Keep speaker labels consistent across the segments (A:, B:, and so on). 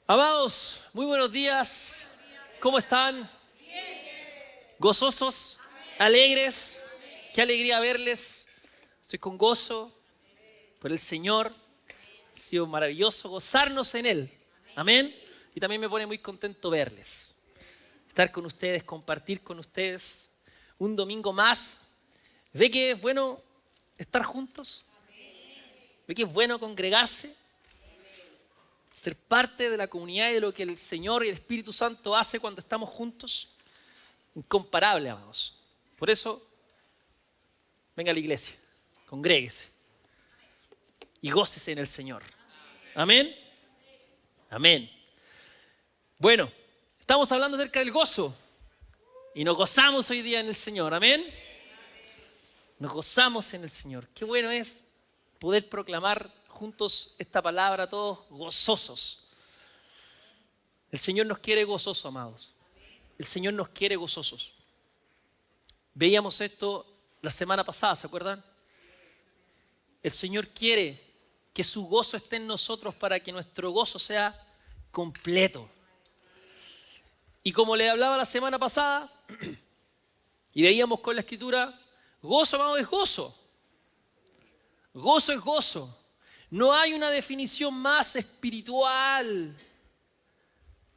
A: Amados, muy buenos días. ¿Cómo están? ¿Gozosos? ¿Alegres? Qué alegría verles. Estoy con gozo por el Señor. Ha sido maravilloso gozarnos en Él. Amén. Y también me pone muy contento verles. Estar con ustedes, compartir con ustedes un domingo más. ¿Ve que es bueno estar juntos? ¿Ve que es bueno congregarse? Ser parte de la comunidad y de lo que el Señor y el Espíritu Santo hace cuando estamos juntos. Incomparable, amados. Por eso, venga a la iglesia, congréguese y gócese en el Señor. Amén. Amén. Bueno, estamos hablando acerca del gozo y nos gozamos hoy día en el Señor. Amén. Nos gozamos en el Señor. Qué bueno es poder proclamar juntos esta palabra, todos gozosos. El Señor nos quiere gozosos, amados. El Señor nos quiere gozosos. Veíamos esto la semana pasada, ¿se acuerdan? El Señor quiere que su gozo esté en nosotros para que nuestro gozo sea completo. Y como le hablaba la semana pasada, y veíamos con la Escritura, gozo, amado, es gozo. Gozo es gozo. No hay una definición más espiritual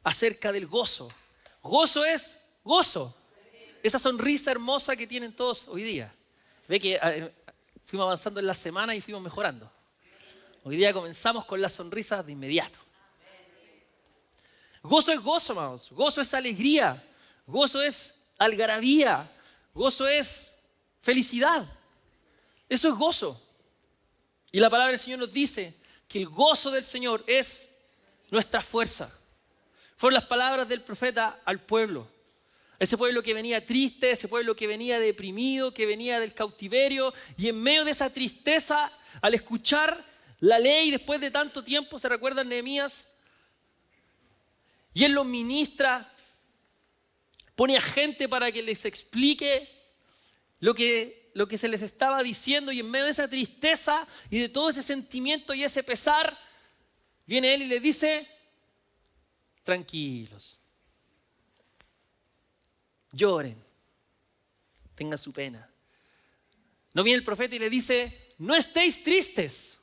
A: acerca del gozo. Gozo es gozo. Esa sonrisa hermosa que tienen todos hoy día. Ve que fuimos avanzando en la semana y fuimos mejorando. Hoy día comenzamos con las sonrisas de inmediato. Gozo es gozo, amados. Gozo es alegría. Gozo es algarabía. Gozo es felicidad. Eso es gozo. Y la palabra del Señor nos dice que el gozo del Señor es nuestra fuerza. Fueron las palabras del profeta al pueblo. Ese pueblo que venía triste, ese pueblo que venía deprimido, que venía del cautiverio. Y en medio de esa tristeza, al escuchar la ley después de tanto tiempo, ¿se recuerdan Nehemías? Y él los ministra, pone a gente para que les explique lo que se les estaba diciendo, y en medio de esa tristeza y de todo ese sentimiento y ese pesar, viene él y le dice: tranquilos, lloren, tengan su pena. No viene el profeta y le dice: no estéis tristes,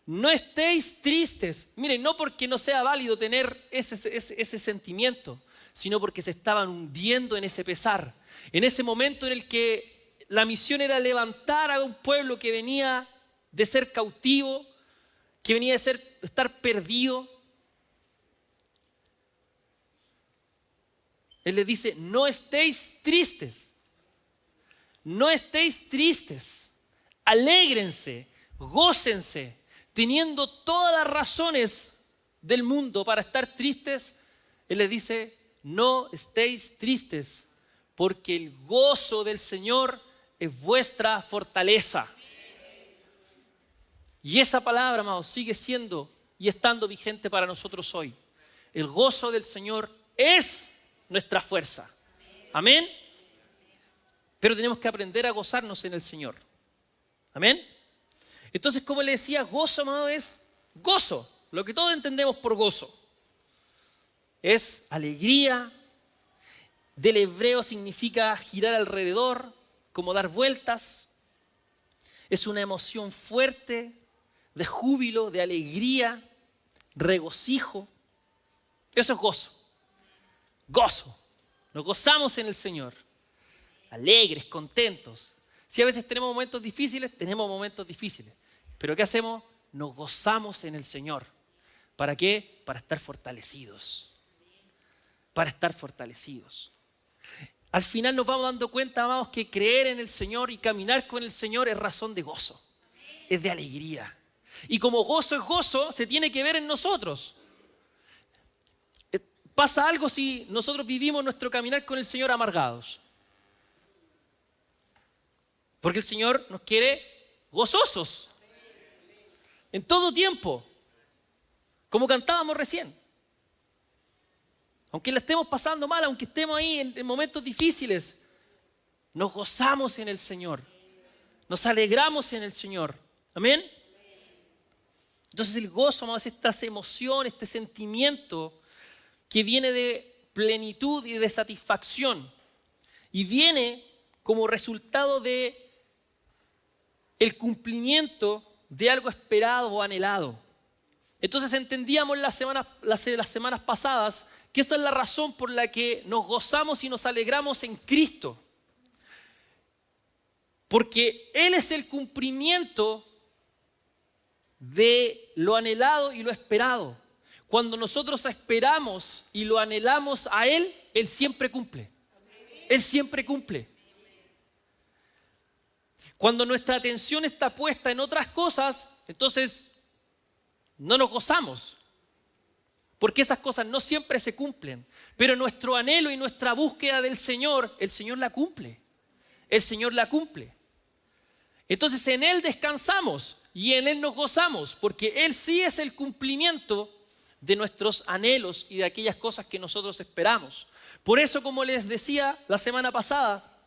A: no estéis tristes. Miren, no porque no sea válido tener ese sentimiento, sino porque se estaban hundiendo en ese pesar, en ese momento en el que la misión era levantar a un pueblo que venía de ser cautivo, que venía de estar perdido. Él les dice: no estéis tristes, no estéis tristes, alégrense, gócense, teniendo todas las razones del mundo para estar tristes. Él les dice: no estéis tristes, porque el gozo del Señor es vuestra fortaleza. Y esa palabra, amados, sigue siendo y estando vigente para nosotros hoy. El gozo del Señor es nuestra fuerza. Amén. Pero tenemos que aprender a gozarnos en el Señor. Amén. Entonces, como le decía, gozo, amado, es gozo. Lo que todos entendemos por gozo es alegría. Del hebreo significa girar alrededor, como dar vueltas. Es una emoción fuerte de júbilo, de alegría, regocijo. Eso es gozo. Gozo. Nos gozamos en el Señor. Alegres, contentos. Si a veces tenemos momentos difíciles, tenemos momentos difíciles. Pero ¿qué hacemos? Nos gozamos en el Señor. ¿Para qué? Para estar fortalecidos. Para estar fortalecidos. Al final nos vamos dando cuenta, amados, que creer en el Señor y caminar con el Señor es razón de gozo. Es de alegría. Y como gozo es gozo, se tiene que ver en nosotros. Pasa algo si nosotros vivimos nuestro caminar con el Señor amargados. Porque el Señor nos quiere gozosos. En todo tiempo. Como cantábamos recién. Aunque la estemos pasando mal, aunque estemos ahí en momentos difíciles, nos gozamos en el Señor. Nos alegramos en el Señor. Amén. Entonces el gozo, amados, es esta emoción, este sentimiento que viene de plenitud y de satisfacción. Y viene como resultado de el cumplimiento de algo esperado o anhelado. Entonces entendíamos las semanas pasadas que esa es la razón por la que nos gozamos y nos alegramos en Cristo. Porque Él es el cumplimiento de lo anhelado y lo esperado. Cuando nosotros esperamos y lo anhelamos a Él, Él siempre cumple. Él siempre cumple. Cuando nuestra atención está puesta en otras cosas, entonces no nos gozamos. Porque esas cosas no siempre se cumplen. Pero nuestro anhelo y nuestra búsqueda del Señor, el Señor la cumple. El Señor la cumple. Entonces en Él descansamos y en Él nos gozamos, porque Él sí es el cumplimiento de nuestros anhelos y de aquellas cosas que nosotros esperamos. Por eso, como les decía la semana pasada,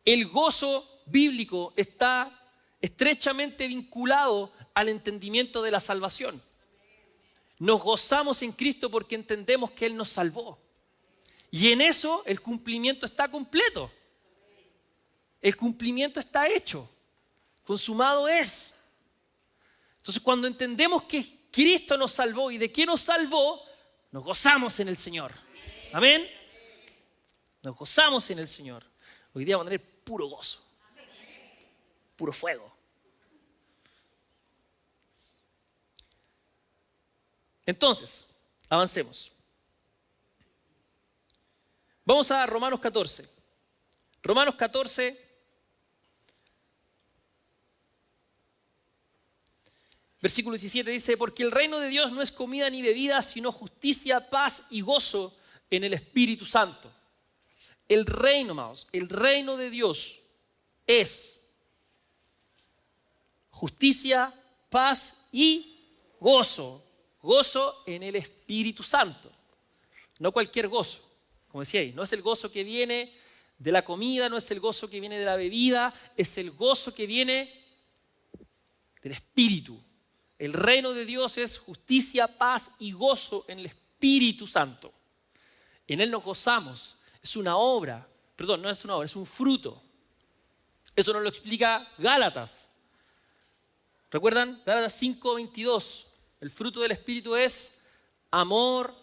A: el gozo bíblico está estrechamente vinculado al entendimiento de la salvación. Nos gozamos en Cristo porque entendemos que Él nos salvó. Y en eso el cumplimiento está completo. El cumplimiento está hecho. Consumado es. Entonces, cuando entendemos que Cristo nos salvó y de qué nos salvó, nos gozamos en el Señor. Amén. Nos gozamos en el Señor. Hoy día vamos a tener puro gozo. Puro fuego. Entonces, avancemos. Vamos a Romanos 14. Romanos 14, versículo 17 dice: porque el reino de Dios no es comida ni bebida, sino justicia, paz y gozo en el Espíritu Santo. El reino, amados, el reino de Dios es justicia, paz y gozo. Gozo en el Espíritu Santo. No cualquier gozo, como decía ahí, no es el gozo que viene de la comida, no es el gozo que viene de la bebida, es el gozo que viene del Espíritu. El reino de Dios es justicia, paz y gozo en el Espíritu Santo. En Él nos gozamos. Es una obra, perdón, no es una obra, es un fruto. Eso nos lo explica Gálatas. ¿Recuerdan? Gálatas 5:22. El fruto del Espíritu es amor,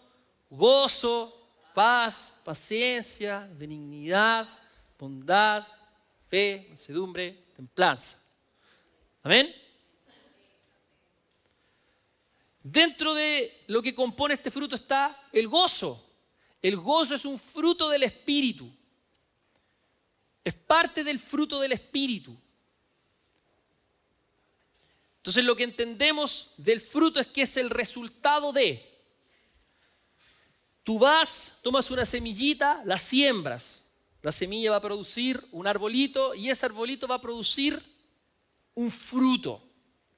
A: gozo, paz, paciencia, benignidad, bondad, fe, mansedumbre, templanza. ¿Amén? Dentro de lo que compone este fruto está el gozo. El gozo es un fruto del Espíritu. Es parte del fruto del Espíritu. Entonces lo que entendemos del fruto es que es el resultado de. Tú vas, tomas una semillita, la siembras. La semilla va a producir un arbolito y ese arbolito va a producir un fruto.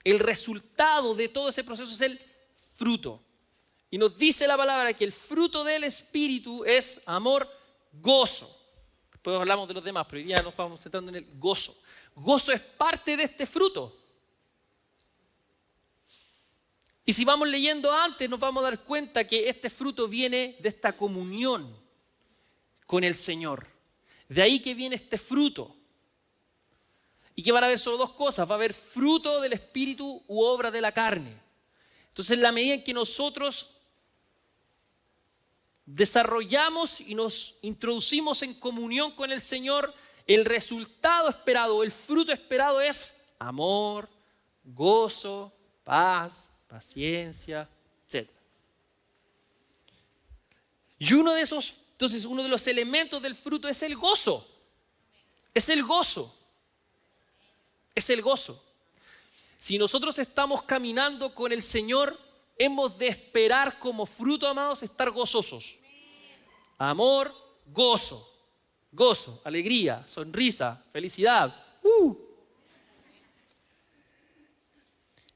A: El resultado de todo ese proceso es el fruto. Y nos dice la palabra que el fruto del Espíritu es amor, gozo. Después hablamos de los demás, pero hoy día nos vamos centrando en el gozo. Gozo es parte de este fruto. Y si vamos leyendo antes, nos vamos a dar cuenta que este fruto viene de esta comunión con el Señor. De ahí que viene este fruto. Y que van a haber solo dos cosas. Va a haber fruto del Espíritu u obra de la carne. Entonces, en la medida en que nosotros desarrollamos y nos introducimos en comunión con el Señor, el resultado esperado, el fruto esperado es amor, gozo, paz, paciencia, etc. Y uno de los elementos del fruto es el gozo. Es el gozo. Es el gozo. Si nosotros estamos caminando con el Señor, hemos de esperar como fruto, amados, estar gozosos. Amor, gozo. Gozo, alegría, sonrisa, felicidad.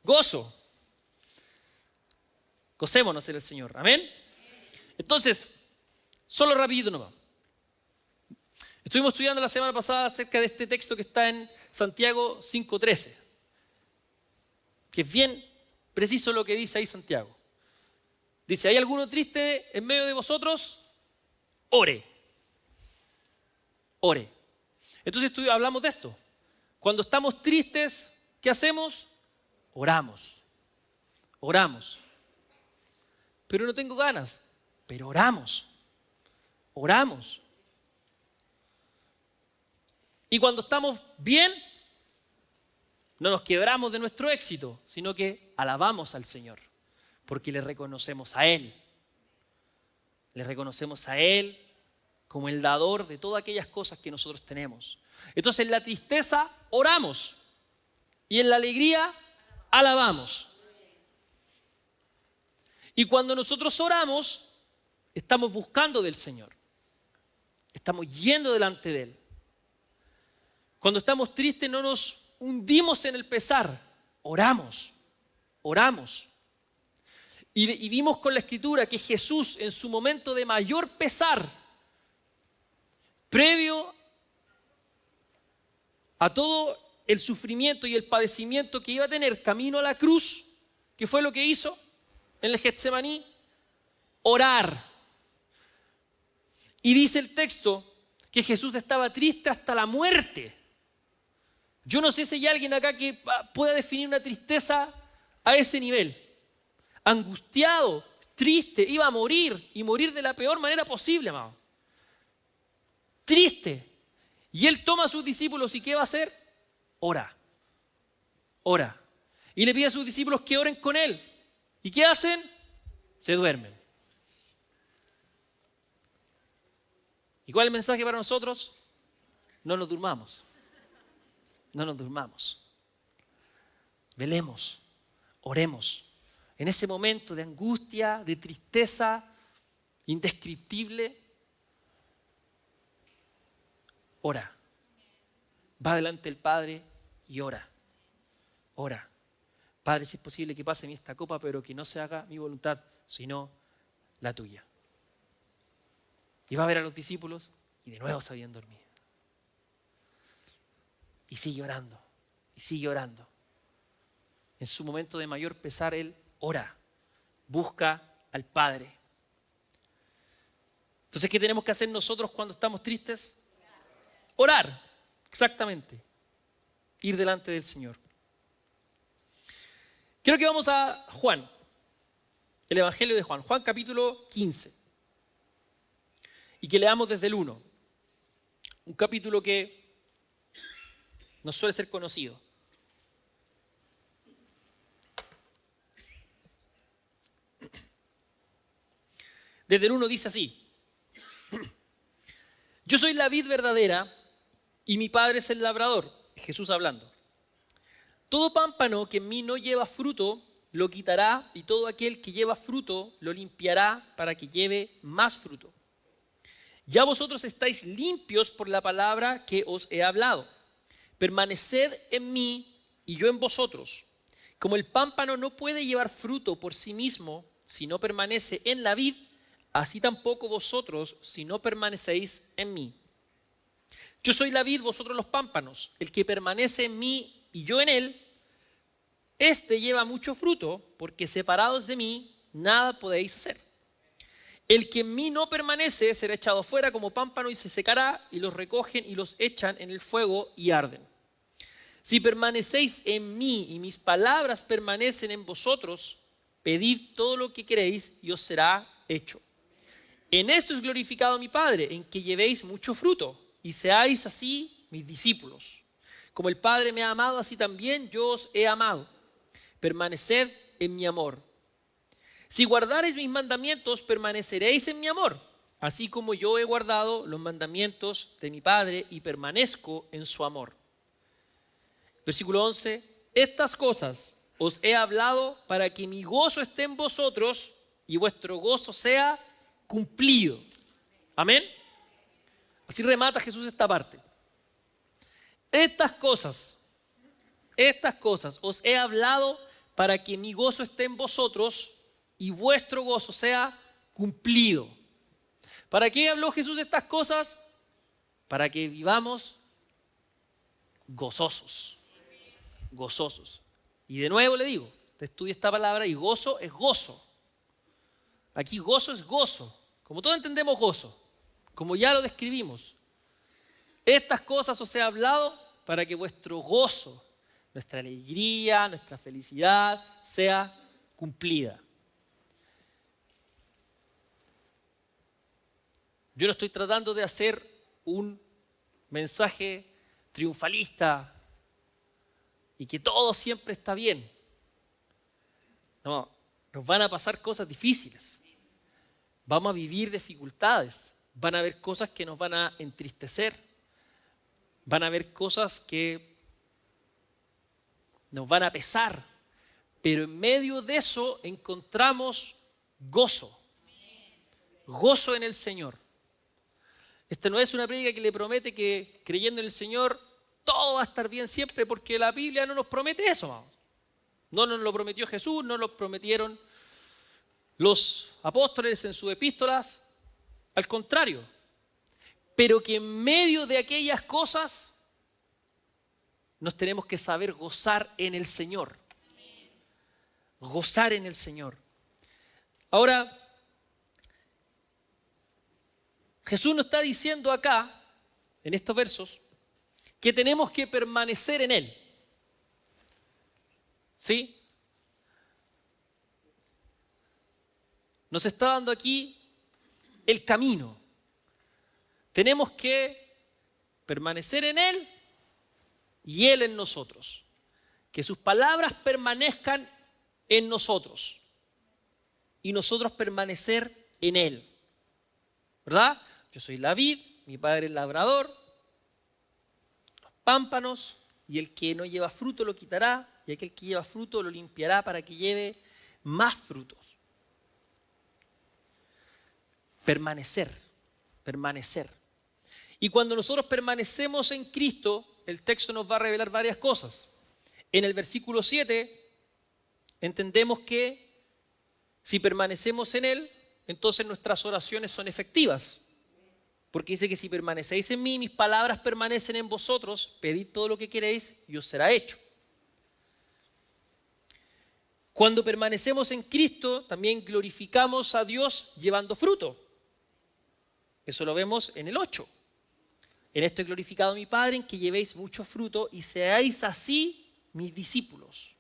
A: Gozo. Gocémonos en el Señor. Amén. Entonces, solo rapidito nomás. Estuvimos estudiando la semana pasada acerca de este texto que está en Santiago 5:13, que es bien preciso lo que dice ahí Santiago. Dice, ¿hay alguno triste en medio de vosotros? Ore. Ore. Entonces hablamos de esto. Cuando estamos tristes, ¿qué hacemos? Oramos. Oramos. Pero no tengo ganas. Pero oramos. Oramos. Y cuando estamos bien, no nos quebramos de nuestro éxito, sino que alabamos al Señor, porque le reconocemos a Él. Le reconocemos a Él como el dador de todas aquellas cosas que nosotros tenemos. Entonces en la tristeza oramos y en la alegría alabamos. Y cuando nosotros oramos, estamos buscando del Señor. Estamos yendo delante de Él. Cuando estamos tristes no nos hundimos en el pesar, oramos, oramos. Y vimos con la Escritura que Jesús en su momento de mayor pesar, previo a todo el sufrimiento y el padecimiento que iba a tener camino a la cruz, ¿qué fue lo que hizo en el Getsemaní? Orar. Y dice el texto que Jesús estaba triste hasta la muerte. Yo no sé si hay alguien acá que pueda definir una tristeza a ese nivel. Angustiado, triste, iba a morir y morir de la peor manera posible, amado. Triste. Y Él toma a sus discípulos y ¿qué va a hacer? Ora. Ora. Y le pide a sus discípulos que oren con Él. ¿Y qué hacen? Se duermen. ¿Y cuál es el mensaje para nosotros? No nos durmamos. No nos durmamos. Velemos, oremos. En ese momento de angustia, de tristeza indescriptible, ora. Va delante del Padre y ora. Ora. Padre, si es posible que pase en mí esta copa, pero que no se haga mi voluntad, sino la tuya. Y va a ver a los discípulos y de nuevo se habían dormido. Y sigue orando, y sigue orando. En su momento de mayor pesar, Él ora, busca al Padre. Entonces, ¿qué tenemos que hacer nosotros cuando estamos tristes? Orar, exactamente. Ir delante del Señor. Quiero que vamos a Juan, el Evangelio de Juan, Juan capítulo 15. Y que leamos desde el 1. Un capítulo que no suele ser conocido. Desde el 1 dice así: Yo soy la vid verdadera y mi Padre es el labrador. Jesús hablando. Todo pámpano que en mí no lleva fruto, lo quitará, y todo aquel que lleva fruto, lo limpiará para que lleve más fruto. Ya vosotros estáis limpios por la palabra que os he hablado. Permaneced en mí y yo en vosotros. Como el pámpano no puede llevar fruto por sí mismo si no permanece en la vid, así tampoco vosotros si no permanecéis en mí. Yo soy la vid, vosotros los pámpanos. El que permanece en mí y yo en él, este lleva mucho fruto, porque separados de mí nada podéis hacer. El que en mí no permanece será echado fuera como pámpano y se secará, y los recogen y los echan en el fuego y arden. Si permanecéis en mí y mis palabras permanecen en vosotros, pedid todo lo que queréis y os será hecho. En esto es glorificado mi Padre, en que llevéis mucho fruto y seáis así mis discípulos. Como el Padre me ha amado, así también yo os he amado. Permaneced en mi amor. Si guardareis mis mandamientos, permaneceréis en mi amor, así como yo he guardado los mandamientos de mi Padre y permanezco en su amor. Versículo 11. Estas cosas os he hablado para que mi gozo esté en vosotros y vuestro gozo sea cumplido. Amén. Así remata Jesús esta parte. Estas cosas os he hablado para que mi gozo esté en vosotros y vuestro gozo sea cumplido. ¿Para qué habló Jesús estas cosas? Para que vivamos gozosos. Gozosos. Y de nuevo le digo, te estudia esta palabra y gozo es gozo. Aquí gozo es gozo. Como todos entendemos gozo, como ya lo describimos. Estas cosas os he hablado para que vuestro gozo, nuestra alegría, nuestra felicidad sea cumplida. Yo no estoy tratando de hacer un mensaje triunfalista y que todo siempre está bien. No, nos van a pasar cosas difíciles. Vamos a vivir dificultades. Van a haber cosas que nos van a entristecer. Van a haber cosas que nos van a pesar. Pero en medio de eso encontramos gozo. Gozo en el Señor. Esta no es una prédica que le promete que creyendo en el Señor todo va a estar bien siempre, porque la Biblia no nos promete eso. Vamos. No nos lo prometió Jesús, no lo prometieron los apóstoles en sus epístolas. Al contrario. Pero que en medio de aquellas cosas nos tenemos que saber gozar en el Señor. Gozar en el Señor. Ahora, Jesús nos está diciendo acá, en estos versos, que tenemos que permanecer en Él. ¿Sí? Nos está dando aquí el camino. Tenemos que permanecer en Él y Él en nosotros. Que sus palabras permanezcan en nosotros y nosotros permanecer en Él. ¿Verdad? Yo soy la vid, mi padre es labrador, los pámpanos, y el que no lleva fruto lo quitará, y aquel que lleva fruto lo limpiará para que lleve más frutos. Permanecer, permanecer. Y cuando nosotros permanecemos en Cristo, el texto nos va a revelar varias cosas. En el versículo 7 entendemos que si permanecemos en Él, entonces nuestras oraciones son efectivas. Porque dice que si permanecéis en mí, mis palabras permanecen en vosotros, pedid todo lo que queréis y os será hecho. Cuando permanecemos en Cristo, también glorificamos a Dios llevando fruto. Eso lo vemos en el 8. En esto he glorificado a mi Padre, en que llevéis mucho fruto y seáis así mis discípulos.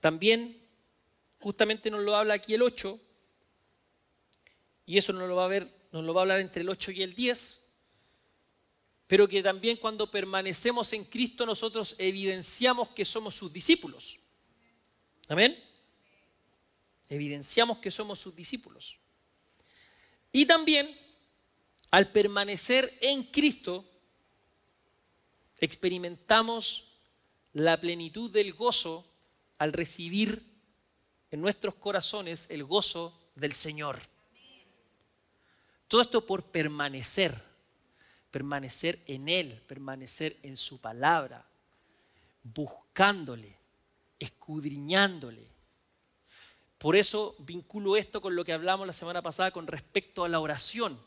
A: También, justamente nos lo habla aquí el 8, y eso nos lo va a hablar entre el 8 y el 10, pero que también cuando permanecemos en Cristo nosotros evidenciamos que somos sus discípulos. ¿Amén? Evidenciamos que somos sus discípulos. Y también, al permanecer en Cristo, experimentamos la plenitud del gozo al recibir en nuestros corazones el gozo del Señor. Todo esto por permanecer en Él, permanecer en su palabra, buscándole, escudriñándole. Por eso vinculo esto con lo que hablamos la semana pasada con respecto a la oración.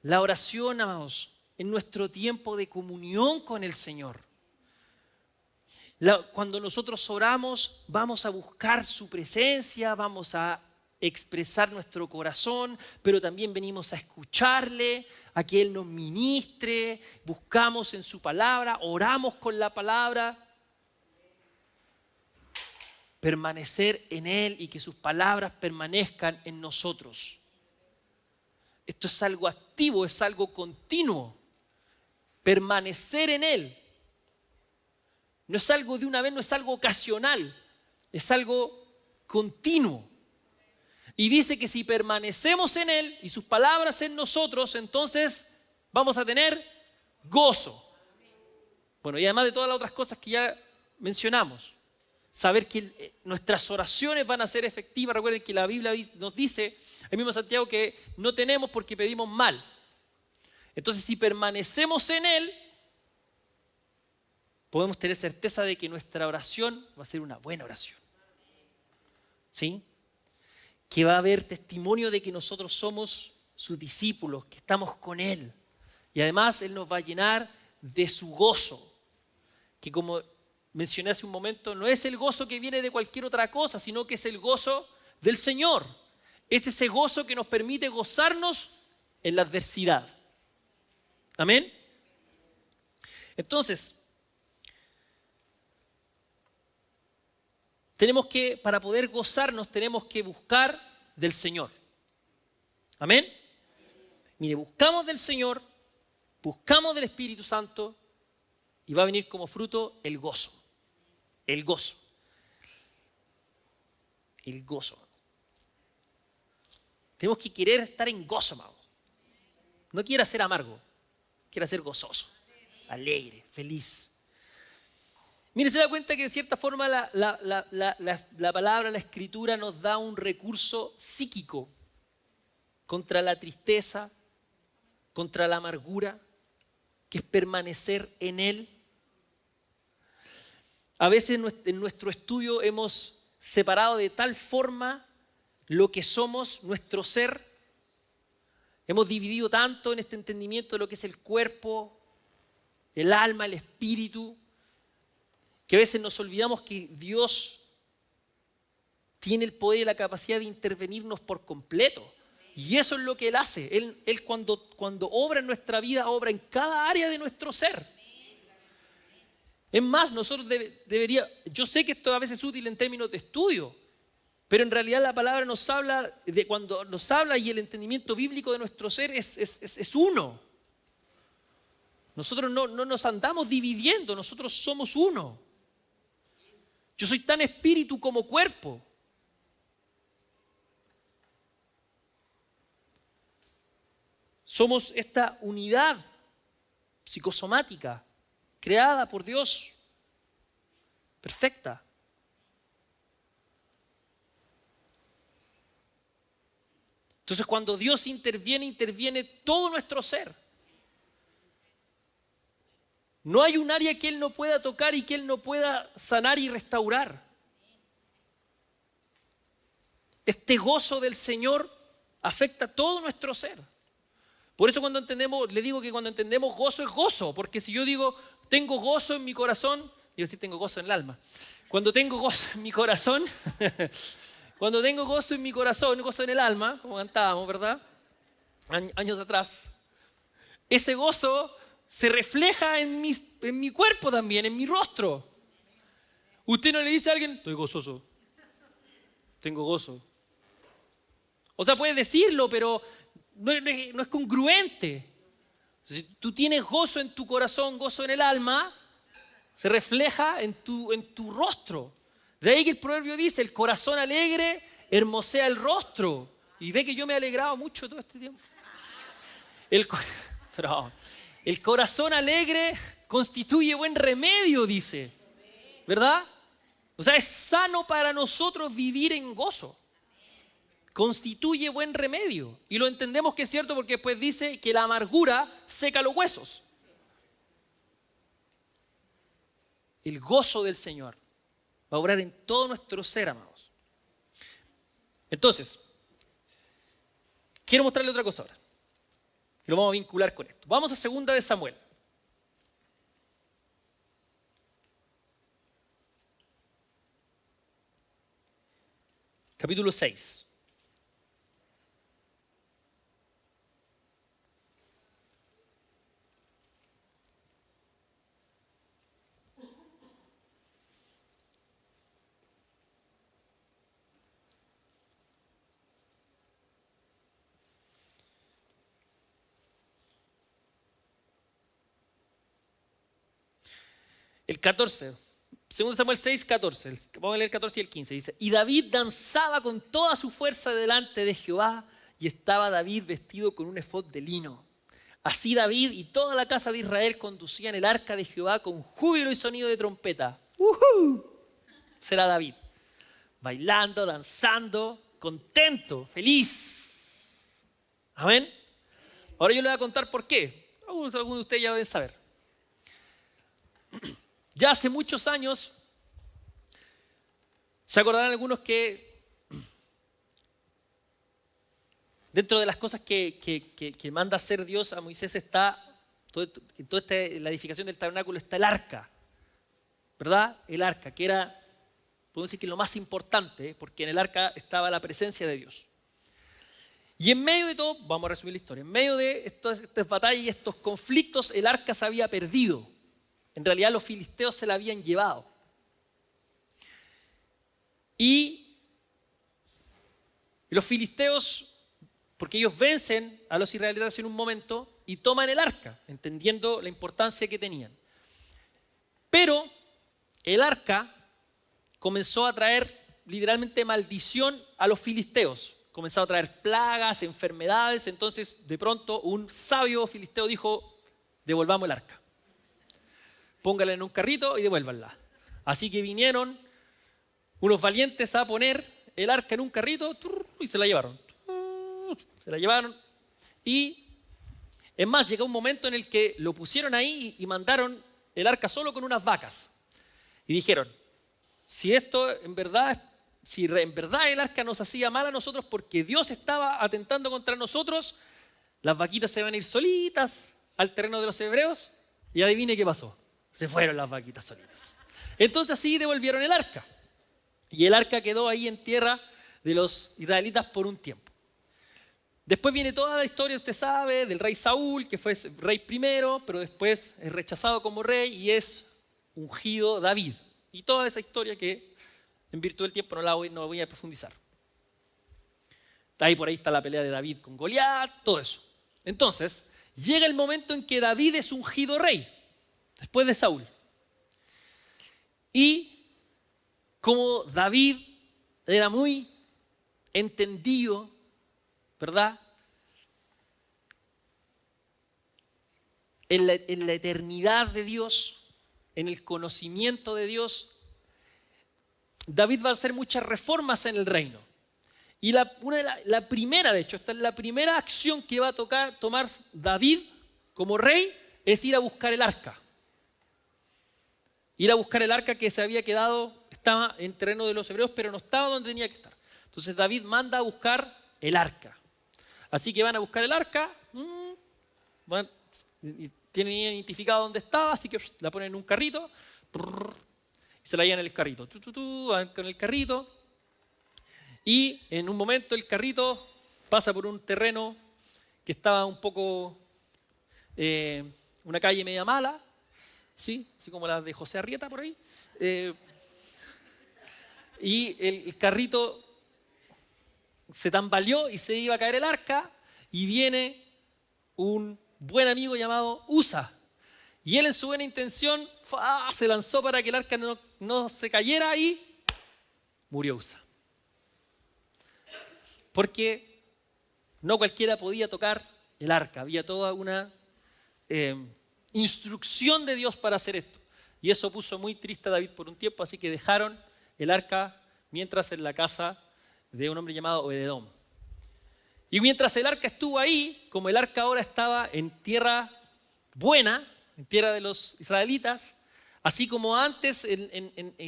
A: La oración, amados, en nuestro tiempo de comunión con el Señor. Cuando nosotros oramos, vamos a buscar su presencia, vamos a expresar nuestro corazón, pero también venimos a escucharle, a que Él nos ministre, buscamos en su palabra, oramos con la palabra. Permanecer en Él y que sus palabras permanezcan en nosotros. Esto es algo activo, es algo continuo. Permanecer en Él. No es algo de una vez, no es algo ocasional, es algo continuo. Y dice que si permanecemos en Él y sus palabras en nosotros, entonces vamos a tener gozo. Bueno, y además de todas las otras cosas que ya mencionamos. Saber que nuestras oraciones van a ser efectivas. Recuerden que la Biblia nos dice, el mismo Santiago, que no tenemos porque pedimos mal. Entonces, si permanecemos en Él, podemos tener certeza de que nuestra oración va a ser una buena oración. ¿Sí? Que va a haber testimonio de que nosotros somos sus discípulos, que estamos con Él. Y además Él nos va a llenar de su gozo. que, como mencioné hace un momento, no es el gozo que viene de cualquier otra cosa, sino que es el gozo del Señor. Es ese gozo que nos permite gozarnos en la adversidad. Amén. Entonces, para poder gozarnos, tenemos que buscar del Señor. Amén. Mire, buscamos del Señor, buscamos del Espíritu Santo y va a venir como fruto el gozo. El gozo. El gozo. Tenemos que querer estar en gozo, amados. No quiera ser amargo, quiera ser gozoso, alegre, feliz. Mire, se da cuenta que de cierta forma la palabra, la escritura nos da un recurso psíquico contra la tristeza, contra la amargura, que es permanecer en Él. A veces en nuestro estudio hemos separado de tal forma lo que somos, nuestro ser. Hemos dividido tanto en este entendimiento de lo que es el cuerpo, el alma, el espíritu, que a veces nos olvidamos que Dios tiene el poder y la capacidad de intervenirnos por completo. Y eso es lo que Él hace. Él cuando obra en nuestra vida, obra en cada área de nuestro ser. Es más, nosotros yo sé que esto a veces es útil en términos de estudio, pero en realidad la palabra nos habla, cuando nos habla y el entendimiento bíblico de nuestro ser es uno. Nosotros no nos andamos dividiendo, nosotros somos uno. Yo soy tan espíritu como cuerpo. Somos esta unidad psicosomática creada por Dios, perfecta. Entonces, cuando Dios interviene todo nuestro ser. No hay un área que Él no pueda tocar y que Él no pueda sanar y restaurar. Este gozo del Señor afecta todo nuestro ser. Por eso le digo que cuando entendemos gozo es gozo, porque si yo digo, tengo gozo en mi corazón, yo decir tengo gozo en el alma. Cuando tengo gozo en mi corazón, cuando tengo gozo en mi corazón, gozo en el alma, como cantábamos, ¿verdad? Años atrás, ese gozo se refleja en mi cuerpo también, en mi rostro. Usted no le dice a alguien, estoy gozoso, tengo gozo. O sea, puedes decirlo, pero no es congruente. Si tú tienes gozo en tu corazón, gozo en el alma, se refleja en tu rostro. De ahí que el proverbio dice, el corazón alegre hermosea el rostro. Y ve que yo me he alegrado mucho todo este tiempo. El corazón alegre constituye buen remedio, dice. ¿Verdad? O sea, es sano para nosotros vivir en gozo. Constituye buen remedio. Y lo entendemos que es cierto porque después dice que la amargura seca los huesos. El gozo del Señor va a obrar en todo nuestro ser, amados. Entonces, quiero mostrarle otra cosa ahora. Y lo vamos a vincular con esto. Vamos a 2 de Samuel. Capítulo 6. El 14, 2 Samuel 6, 14. Vamos a leer el 14 y el 15. Dice, y David danzaba con toda su fuerza delante de Jehová, y estaba David vestido con un efod de lino. Así David y toda la casa de Israel conducían el arca de Jehová con júbilo y sonido de trompeta. Será David, bailando, danzando, contento, feliz. Amén. Ahora yo le voy a contar por qué. Algunos de ustedes ya deben saber. Ya hace muchos años, se acordarán algunos que dentro de las cosas que manda hacer Dios a Moisés está, en toda la edificación del tabernáculo está el arca. ¿verdad? El arca, que era, podemos decir que lo más importante, porque en el arca estaba la presencia de Dios. Y en medio de todo, vamos a resumir la historia, en medio de estas batallas y estos conflictos, el arca se había perdido. En realidad los filisteos se la habían llevado. Y los filisteos, porque ellos vencen a los israelitas en un momento y toman el arca, entendiendo la importancia que tenían. Pero el arca comenzó a traer literalmente maldición a los filisteos. Comenzó a traer plagas, enfermedades. Entonces, de pronto, un sabio filisteo dijo: devolvamos el arca. Póngala en un carrito y devuélvanla. Así que vinieron unos valientes a poner el arca en un carrito y se la llevaron. Se la llevaron. Y es más, llegó un momento en el que lo pusieron ahí y mandaron el arca solo con unas vacas. Y dijeron: si en verdad el arca nos hacía mal a nosotros porque Dios estaba atentando contra nosotros, las vaquitas se van a ir solitas al terreno de los hebreos. Y adivine qué pasó. Se fueron las vaquitas solitas. Entonces así devolvieron el arca. Y el arca quedó ahí en tierra de los israelitas por un tiempo. Después viene toda la historia, usted sabe, del rey Saúl, que fue rey primero, pero después es rechazado como rey y es ungido David. Y toda esa historia que en virtud del tiempo no voy a profundizar. Ahí por ahí está la pelea de David con Goliat, todo eso. Entonces, llega el momento en que David es ungido rey, después de Saúl. Y como David era muy entendido, ¿verdad? En la eternidad de Dios, en el conocimiento de Dios, David va a hacer muchas reformas en el reino. Y la primera, de hecho, esta es la primera acción que va a tomar David como rey, es ir a buscar el arca. Ir a buscar el arca que se había quedado, estaba en terreno de los hebreos, pero no estaba donde tenía que estar. Entonces David manda a buscar el arca. Así que van a buscar el arca, tienen identificado dónde estaba, así que la ponen en un carrito y se la llevan en el carrito. Van con el carrito y en un momento el carrito pasa por un terreno que estaba un poco, una calle media mala, ¿sí? Así como la de José Arrieta por ahí. Y el carrito se tambaleó y se iba a caer el arca y viene un buen amigo llamado Usa. Y él en su buena intención se lanzó para que el arca no se cayera y murió Usa. Porque no cualquiera podía tocar el arca. Había toda una instrucción de Dios para hacer esto. Y eso puso muy triste a David por un tiempo, así que dejaron el arca mientras en la casa de un hombre llamado Obededom. Y mientras el arca estuvo ahí, como el arca ahora estaba en tierra buena, en tierra de los israelitas, así como antes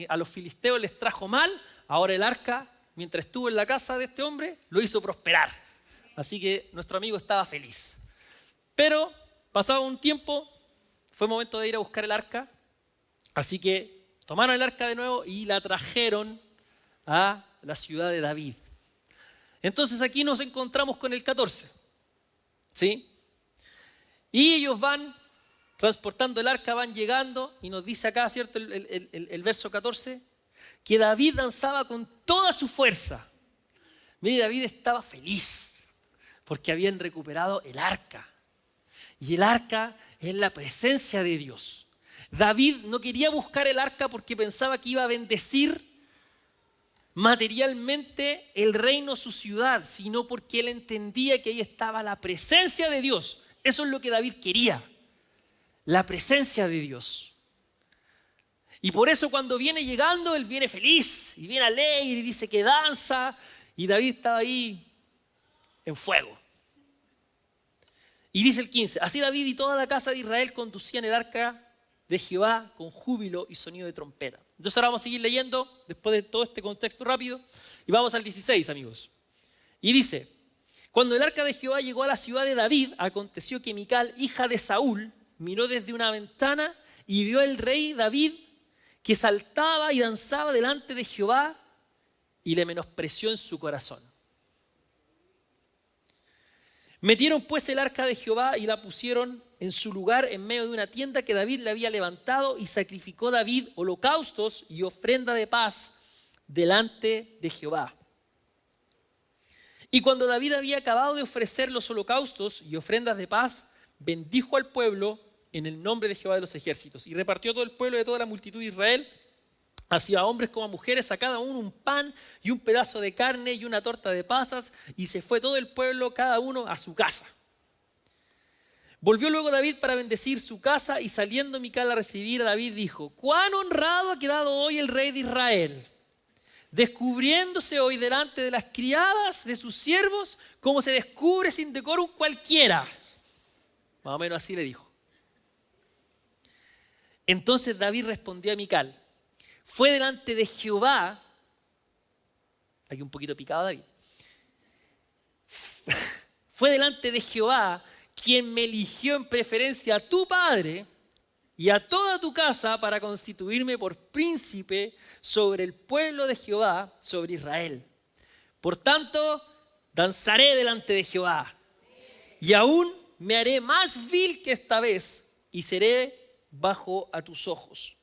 A: a los filisteos les trajo mal, ahora el arca, mientras estuvo en la casa de este hombre, lo hizo prosperar. Así que nuestro amigo estaba feliz. Pero pasado un tiempo, fue momento de ir a buscar el arca, así que tomaron el arca de nuevo y la trajeron a la ciudad de David. Entonces aquí nos encontramos con el 14, ¿sí? Y ellos van transportando el arca, van llegando y nos dice acá, ¿cierto? El verso 14, que David danzaba con toda su fuerza. Mire, David estaba feliz porque habían recuperado el arca. Y el arca es la presencia de Dios. David no quería buscar el arca porque pensaba que iba a bendecir materialmente el reino, su ciudad, sino porque él entendía que ahí estaba la presencia de Dios. Eso es lo que David quería, la presencia de Dios. Y por eso cuando viene llegando, él viene feliz y viene alegre y dice que danza, y David estaba ahí en fuego. Y dice el 15, así David y toda la casa de Israel conducían el arca de Jehová con júbilo y sonido de trompeta. Entonces ahora vamos a seguir leyendo después de todo este contexto rápido y vamos al 16, amigos. Y dice, cuando el arca de Jehová llegó a la ciudad de David, aconteció que Mical, hija de Saúl, miró desde una ventana y vio al rey David que saltaba y danzaba delante de Jehová y le menospreció en su corazón. Metieron pues el arca de Jehová y la pusieron en su lugar en medio de una tienda que David le había levantado, y sacrificó David holocaustos y ofrenda de paz delante de Jehová. Y cuando David había acabado de ofrecer los holocaustos y ofrendas de paz, bendijo al pueblo en el nombre de Jehová de los ejércitos, y repartió todo el pueblo de toda la multitud de Israel, así a hombres como a mujeres, a cada uno un pan y un pedazo de carne y una torta de pasas, y se fue todo el pueblo, cada uno a su casa. Volvió luego David para bendecir su casa, y saliendo Mical a recibir a David dijo: cuán honrado ha quedado hoy el rey de Israel, descubriéndose hoy delante de las criadas de sus siervos, como se descubre sin decoro cualquiera. Más o menos así le dijo. Entonces David respondió a Mical: fue delante de Jehová, aquí un poquito picado David, fue delante de Jehová quien me eligió en preferencia a tu padre y a toda tu casa para constituirme por príncipe sobre el pueblo de Jehová, sobre Israel. Por tanto, danzaré delante de Jehová, y aún me haré más vil que esta vez, y seré bajo a tus ojos.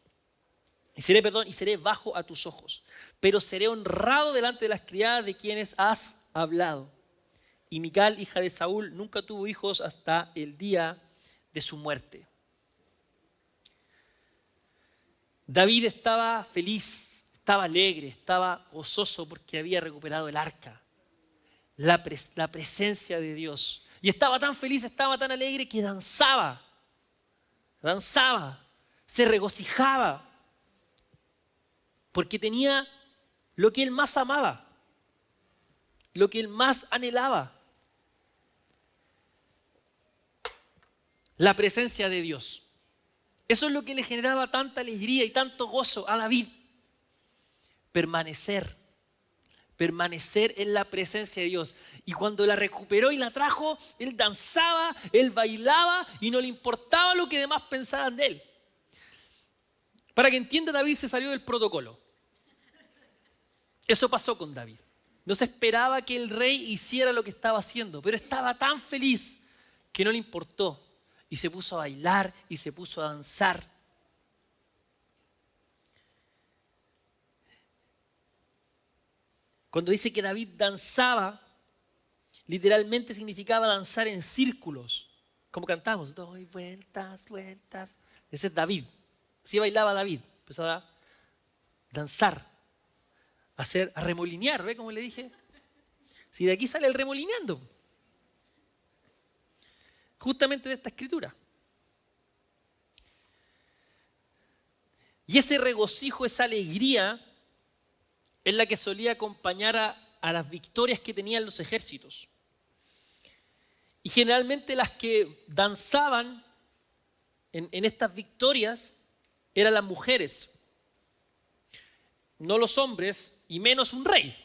A: Y seré bajo a tus ojos, pero seré honrado delante de las criadas de quienes has hablado. Y Mical, hija de Saúl, nunca tuvo hijos hasta el día de su muerte. David estaba feliz, estaba alegre, estaba gozoso porque había recuperado el arca, la presencia de Dios. Y estaba tan feliz, estaba tan alegre que danzaba, se regocijaba, porque tenía lo que él más amaba, lo que él más anhelaba: la presencia de Dios. Eso es lo que le generaba tanta alegría y tanto gozo a David. Permanecer en la presencia de Dios. Y cuando la recuperó y la trajo, él danzaba, él bailaba, y no le importaba lo que demás pensaran de él. Para que entienda, David se salió del protocolo. Eso pasó con David. No se esperaba que el rey hiciera lo que estaba haciendo, pero estaba tan feliz que no le importó, y se puso a bailar y se puso a danzar. Cuando dice que David danzaba, literalmente significaba danzar en círculos, como cantamos: doy vueltas, vueltas. Ese es David. Así bailaba David. Empezó a danzar, a remolinear, ¿ve cómo le dije? Si de aquí sale el remolineando, justamente de esta escritura. Y ese regocijo, esa alegría, es la que solía acompañar a las victorias que tenían los ejércitos. Y generalmente las que danzaban en estas victorias eran las mujeres, no los hombres, y menos un rey.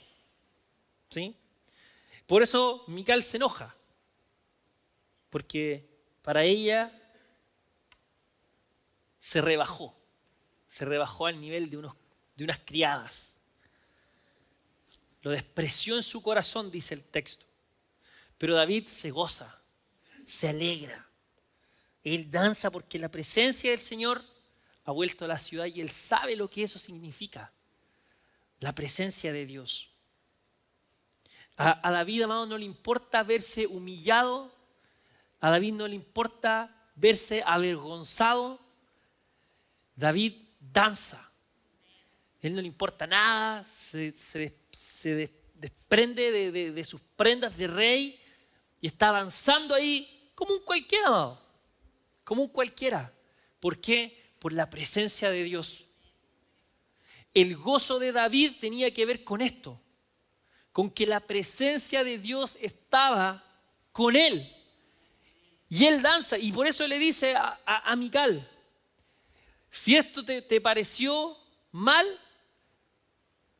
A: ¿Sí? Por eso Mical se enoja, porque para ella se rebajó al nivel de unas criadas. Lo despreció en su corazón, dice el texto. Pero David se goza, se alegra. Él danza porque la presencia del Señor ha vuelto a la ciudad, y él sabe lo que eso significa. La presencia de Dios. A David, amado, no le importa verse humillado. A David no le importa verse avergonzado. David danza. Él no le importa nada. Se desprende de sus prendas de rey y está danzando ahí como un cualquiera, amado. Como un cualquiera. ¿Por qué? Por la presencia de Dios. El gozo de David tenía que ver con esto, con que la presencia de Dios estaba con él. Y él danza, y por eso le dice a Mical: si esto te pareció mal,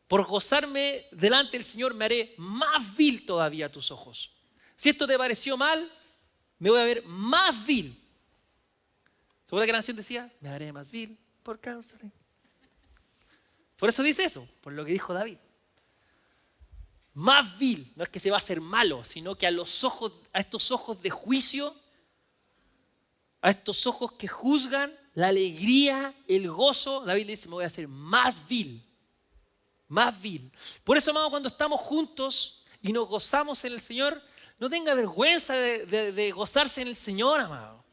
A: por gozarme delante del Señor me haré más vil todavía a tus ojos. Si esto te pareció mal, me voy a ver más vil. ¿Se acuerda que la canción decía? Me haré más vil por causa de... Por eso dice eso, por lo que dijo David. Más vil, no es que se va a hacer malo, sino que a estos ojos de juicio, a estos ojos que juzgan, la alegría, el gozo, David le dice, me voy a hacer más vil. Más vil. Por eso, amado, cuando estamos juntos y nos gozamos en el Señor, no tenga vergüenza de gozarse en el Señor, amado.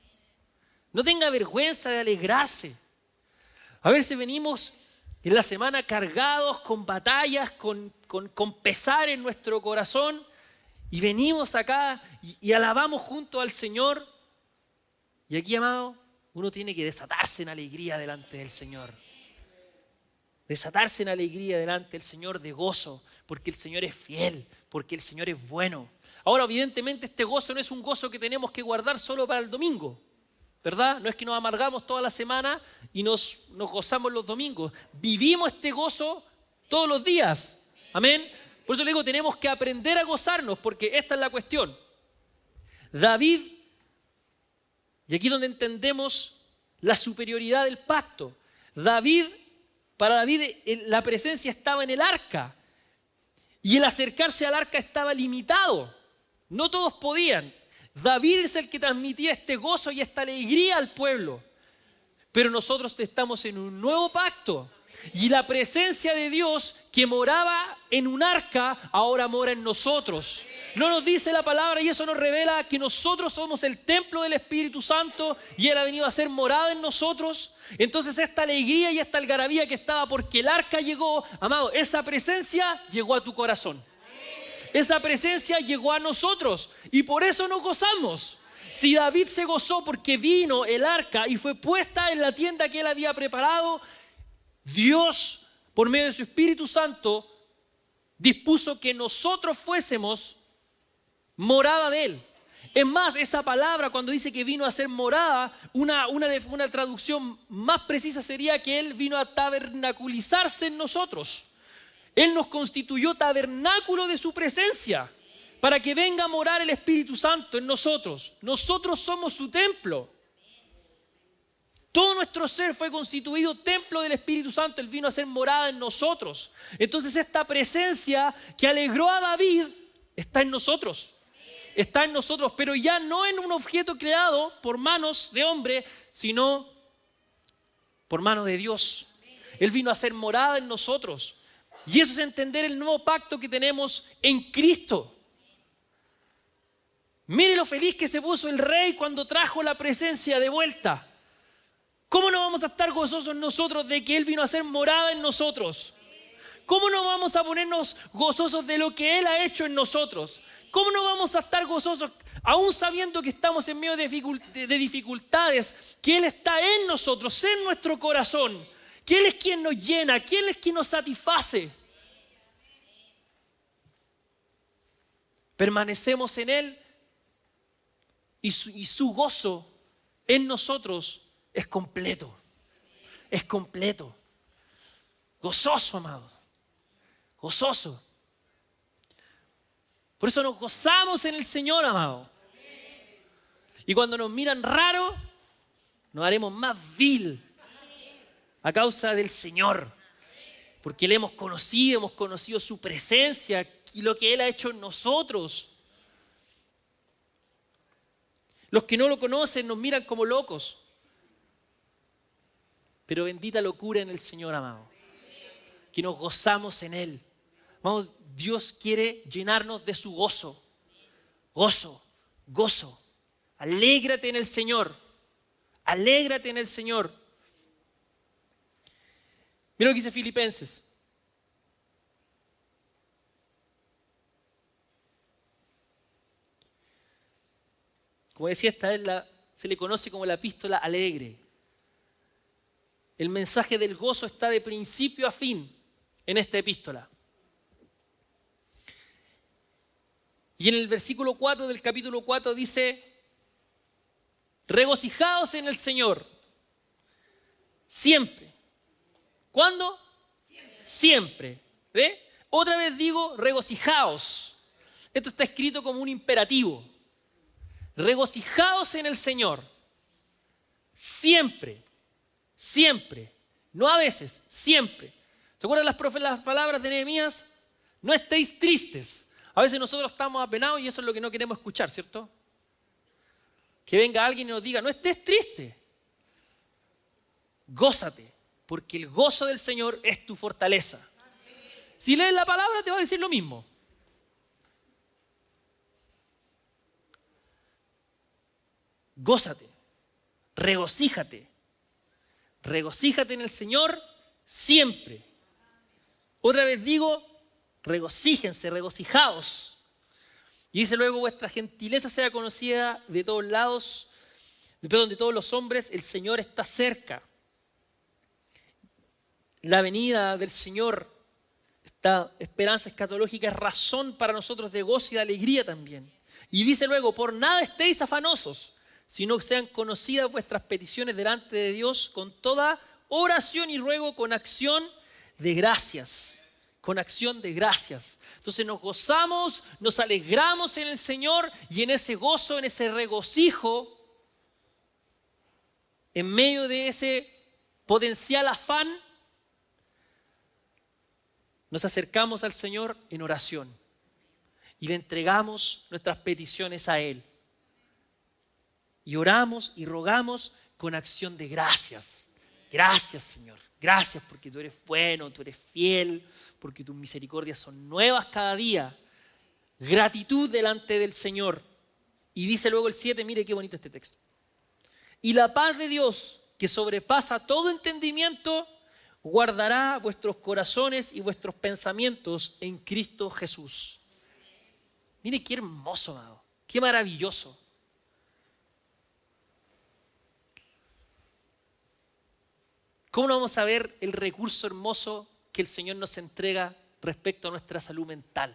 A: No tenga vergüenza de alegrarse. A veces venimos en la semana cargados con batallas, con pesar en nuestro corazón, y venimos acá y alabamos junto al Señor. Y aquí, amado, uno tiene que desatarse en alegría delante del Señor. Desatarse en alegría delante del Señor de gozo, porque el Señor es fiel, porque el Señor es bueno. Ahora, evidentemente, este gozo no es un gozo que tenemos que guardar solo para el domingo, ¿verdad? No es que nos amargamos toda la semana y nos gozamos los domingos. Vivimos este gozo todos los días. Amén. Por eso le digo, tenemos que aprender a gozarnos, porque esta es la cuestión. David, y aquí donde entendemos la superioridad del pacto. Para David la presencia estaba en el arca y el acercarse al arca estaba limitado. No todos podían. David es el que transmitía este gozo y esta alegría al pueblo. Pero nosotros estamos en un nuevo pacto y la presencia de Dios que moraba en un arca ahora mora en nosotros. No nos dice la palabra y eso nos revela que nosotros somos el templo del Espíritu Santo y Él ha venido a ser morada en nosotros. Entonces esta alegría y esta algarabía que estaba porque el arca llegó, amado, esa presencia llegó a tu corazón. Esa presencia llegó a nosotros y por eso nos gozamos. Si David se gozó porque vino el arca y fue puesta en la tienda que él había preparado, Dios, por medio de su Espíritu Santo, dispuso que nosotros fuésemos morada de Él. Es más, esa palabra cuando dice que vino a ser morada, una traducción más precisa sería que Él vino a tabernaculizarse en nosotros. Él nos constituyó tabernáculo de su presencia para que venga a morar el Espíritu Santo en nosotros. Nosotros somos su templo. Todo nuestro ser fue constituido templo del Espíritu Santo. Él vino a ser morada en nosotros. Entonces esta presencia que alegró a David está en nosotros. Está en nosotros, pero ya no en un objeto creado por manos de hombre, sino por mano de Dios. Él vino a ser morada en nosotros. Y eso es entender el nuevo pacto que tenemos en Cristo. Mire lo feliz que se puso el rey cuando trajo la presencia de vuelta. ¿Cómo no vamos a estar gozosos nosotros de que Él vino a ser morada en nosotros? ¿Cómo no vamos a ponernos gozosos de lo que Él ha hecho en nosotros? ¿Cómo no vamos a estar gozosos, aún sabiendo que estamos en medio de dificultades, que Él está en nosotros, en nuestro corazón, que Él es quien nos llena, que Él es quien nos satisface? Permanecemos en Él y su gozo en nosotros es completo. Es completo. Gozoso, amado. Gozoso. Por eso nos gozamos en el Señor, amado. Y cuando nos miran raro, nos haremos más vil a causa del Señor. Porque le hemos conocido su presencia y lo que Él ha hecho en nosotros. Los que no lo conocen nos miran como locos. Pero bendita locura en el Señor, amado. Que nos gozamos en Él. Vamos, Dios quiere llenarnos de su gozo. Gozo, gozo. Alégrate en el Señor. Alégrate en el Señor. Mira lo que dice Filipenses. Como decía, se le conoce como la epístola alegre. El mensaje del gozo está de principio a fin en esta epístola. Y en el versículo 4 del capítulo 4 dice: regocijaos en el Señor siempre. ¿Cuándo? Siempre. ¿Ve? Otra vez digo regocijaos. Esto está escrito como un imperativo. Regocijaos en el Señor siempre. Siempre. No a veces, siempre. ¿Se acuerdan las palabras de Nehemías? No estéis tristes. A veces nosotros estamos apenados y eso es lo que no queremos escuchar, ¿cierto? Que venga alguien y nos diga, no estés triste. Gózate, porque el gozo del Señor es tu fortaleza. Si lees la palabra te va a decir lo mismo. Gózate, regocíjate. Regocíjate en el Señor siempre. Otra vez digo, regocíjense, regocijaos. Y dice luego, vuestra gentileza sea conocida de todos lados, de todos los hombres, el Señor está cerca. La venida del Señor, esta esperanza escatológica es razón para nosotros de gozo y de alegría también. Y dice luego, por nada estéis afanosos, sino que sean conocidas vuestras peticiones delante de Dios con toda oración y ruego con acción de gracias. Con acción de gracias. Entonces nos gozamos, nos alegramos en el Señor y en ese gozo, en ese regocijo, en medio de ese potencial afán, nos acercamos al Señor en oración y le entregamos nuestras peticiones a Él. Y oramos y rogamos con acción de gracias. Gracias, Señor. Gracias porque tú eres bueno, tú eres fiel, porque tus misericordias son nuevas cada día. Gratitud delante del Señor. Y dice luego el 7, mire qué bonito este texto. Y la paz de Dios, que sobrepasa todo entendimiento, guardará vuestros corazones y vuestros pensamientos en Cristo Jesús. Mire qué hermoso, amado. Qué maravilloso. ¿Cómo no vamos a ver el recurso hermoso que el Señor nos entrega respecto a nuestra salud mental?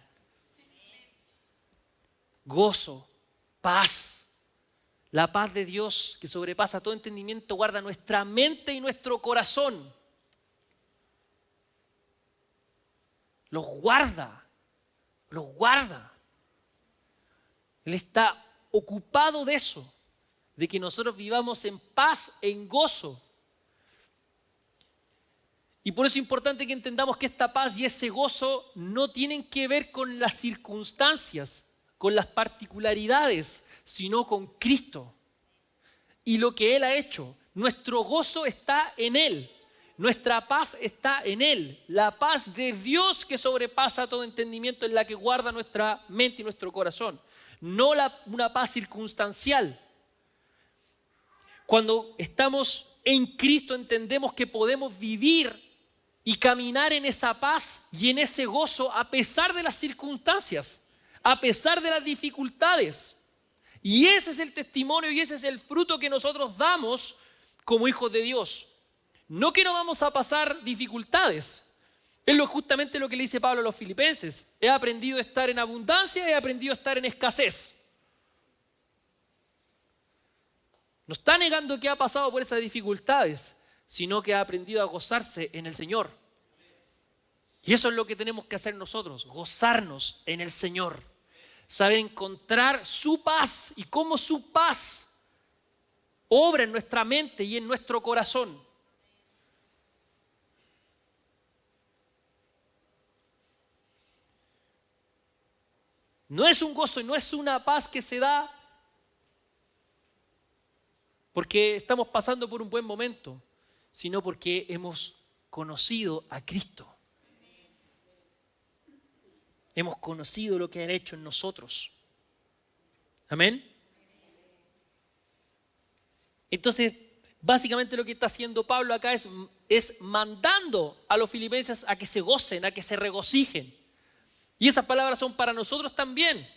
A: Gozo, paz. La paz de Dios que sobrepasa todo entendimiento guarda nuestra mente y nuestro corazón. Los guarda, los guarda. Él está ocupado de eso, de que nosotros vivamos en paz, en gozo. Y por eso es importante que entendamos que esta paz y ese gozo no tienen que ver con las circunstancias, con las particularidades, sino con Cristo y lo que Él ha hecho. Nuestro gozo está en Él, nuestra paz está en Él. La paz de Dios que sobrepasa todo entendimiento es la que guarda nuestra mente y nuestro corazón, no una paz circunstancial. Cuando estamos en Cristo entendemos que podemos vivir y caminar en esa paz y en ese gozo a pesar de las circunstancias, a pesar de las dificultades. Y ese es el testimonio y ese es el fruto que nosotros damos como hijos de Dios. No que no vamos a pasar dificultades. Es justamente lo que le dice Pablo a los filipenses. He aprendido a estar en abundancia, he aprendido a estar en escasez. No está negando que ha pasado por esas dificultades, sino que ha aprendido a gozarse en el Señor. Y eso es lo que tenemos que hacer nosotros, gozarnos en el Señor. Saber encontrar su paz y cómo su paz obra en nuestra mente y en nuestro corazón. No es un gozo y no es una paz que se da porque estamos pasando por un buen momento, sino porque hemos conocido a Cristo. Hemos conocido lo que ha hecho en nosotros. Amén. Entonces, básicamente lo que está haciendo Pablo acá es mandando a los filipenses a que se gocen, a que se regocijen. Y esas palabras son para nosotros también.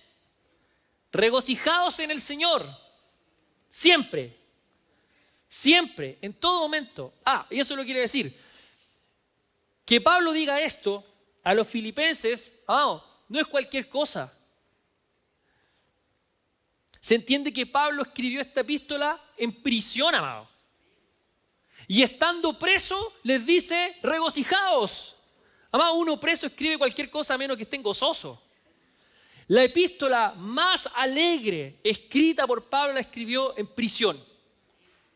A: Regocijaos en el Señor. Siempre. Siempre, en todo momento. Y eso lo quiere decir. Que Pablo diga esto a los filipenses, no es cualquier cosa. Se entiende que Pablo escribió esta epístola en prisión, amado. Y estando preso, les dice, regocijaos. Amado, uno preso escribe cualquier cosa a menos que estén gozoso. La epístola más alegre escrita por Pablo la escribió en prisión.